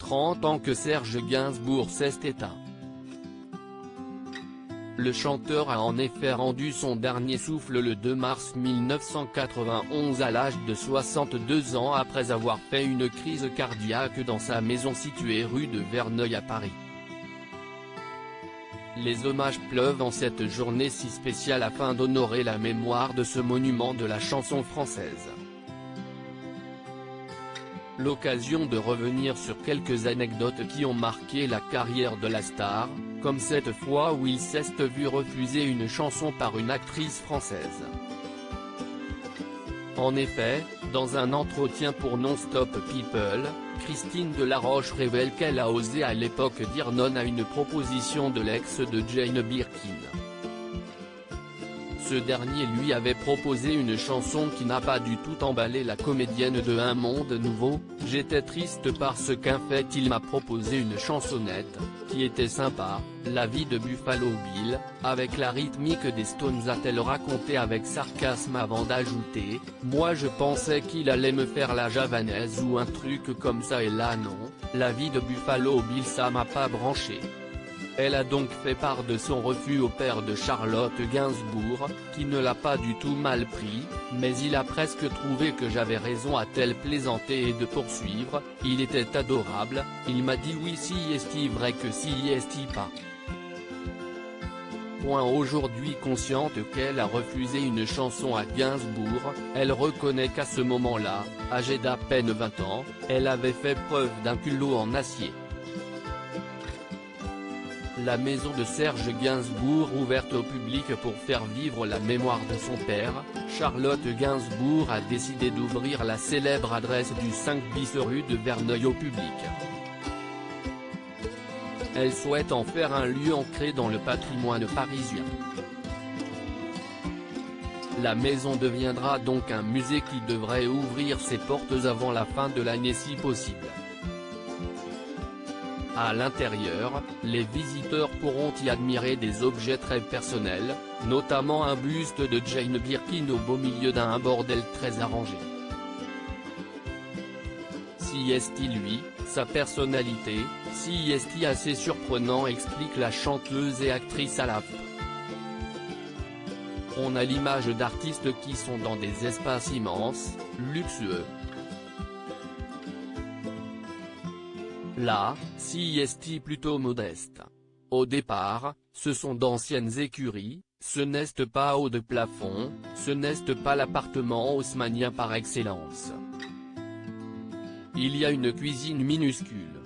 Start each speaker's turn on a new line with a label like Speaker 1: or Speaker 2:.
Speaker 1: 30 ans que Serge Gainsbourg s'est éteint. Le chanteur a en effet rendu son dernier souffle le 2 mars 1991 à l'âge de 62 ans après avoir fait une crise cardiaque dans sa maison située rue de Verneuil à Paris. Les hommages pleuvent en cette journée si spéciale afin d'honorer la mémoire de ce monument de la chanson française. L'occasion de revenir sur quelques anecdotes qui ont marqué la carrière de la star, comme cette fois où il s'est vu refuser une chanson par une actrice française. En effet, dans un entretien pour Non-Stop People, Christine Delaroche révèle qu'elle a osé à l'époque dire non à une proposition de l'ex de Jane Birkin. Ce dernier lui avait proposé une chanson qui n'a pas du tout emballé la comédienne de Un Monde Nouveau. « J'étais triste parce qu'en fait il m'a proposé une chansonnette, qui était sympa, La vie de Buffalo Bill, avec la rythmique des Stones a-t-elle raconté avec sarcasme avant d'ajouter, moi je pensais qu'il allait me faire la javanaise ou un truc comme ça et là non, La vie de Buffalo Bill ça m'a pas branché. » Elle a donc fait part de son refus au père de Charlotte Gainsbourg, qui ne l'a pas du tout mal pris, mais il a presque trouvé que j'avais raison a-t-elle plaisanté et de poursuivre, il était adorable, il m'a dit oui si est-il vrai que si est-il pas. Aujourd'hui consciente qu'elle a refusé une chanson à Gainsbourg, elle reconnaît qu'à ce moment-là, âgée d'à peine 20 ans, elle avait fait preuve d'un culot en acier. La maison de Serge Gainsbourg ouverte au public pour faire vivre la mémoire de son père, Charlotte Gainsbourg a décidé d'ouvrir la célèbre adresse du 5 bis rue de Verneuil au public. Elle souhaite en faire un lieu ancré dans le patrimoine parisien. La maison deviendra donc un musée qui devrait ouvrir ses portes avant la fin de l'année si possible. À l'intérieur, les visiteurs pourront y admirer des objets très personnels, notamment un buste de Jane Birkin au beau milieu d'un bordel très arrangé. Si est-il lui, sa personnalité, si est-il assez surprenant explique la chanteuse et actrice à la fin. On a l'image d'artistes qui sont dans des espaces immenses, luxueux. Là, si est plutôt modeste. Au départ, ce sont d'anciennes écuries, ce n'est pas haut de plafond, ce n'est pas l'appartement haussmannien par excellence. Il y a une cuisine minuscule,